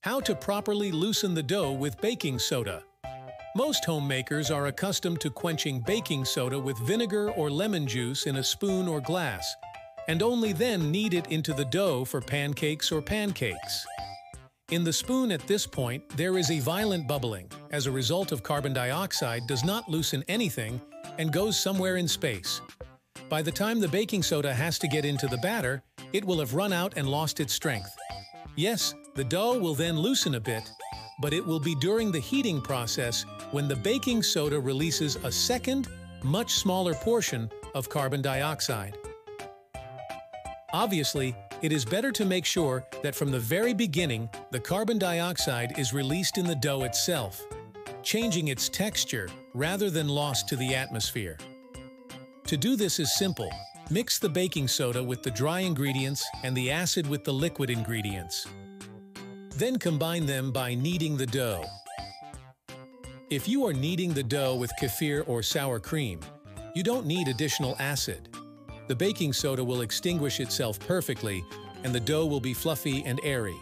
How to properly loosen the dough with baking soda. Most homemakers are accustomed to quenching baking soda with vinegar or lemon juice in a spoon or glass, and only then knead it into the dough for pancakes or pancakes. In the spoon at this point, there is a violent bubbling, as a result of carbon dioxide does not loosen anything and goes somewhere in space. By the time the baking soda has to get into the batter, it will have run out and lost its strength. Yes, the dough will then loosen a bit, but it will be during the heating process when the baking soda releases a second, much smaller portion of carbon dioxide. Obviously, it is better to make sure that from the very beginning, the carbon dioxide is released in the dough itself, changing its texture rather than lost to the atmosphere. To do this is simple. Mix the baking soda with the dry ingredients and the acid with the liquid ingredients. Then combine them by kneading the dough. If you are kneading the dough with kefir or sour cream, you don't need additional acid. The baking soda will extinguish itself perfectly, and the dough will be fluffy and airy.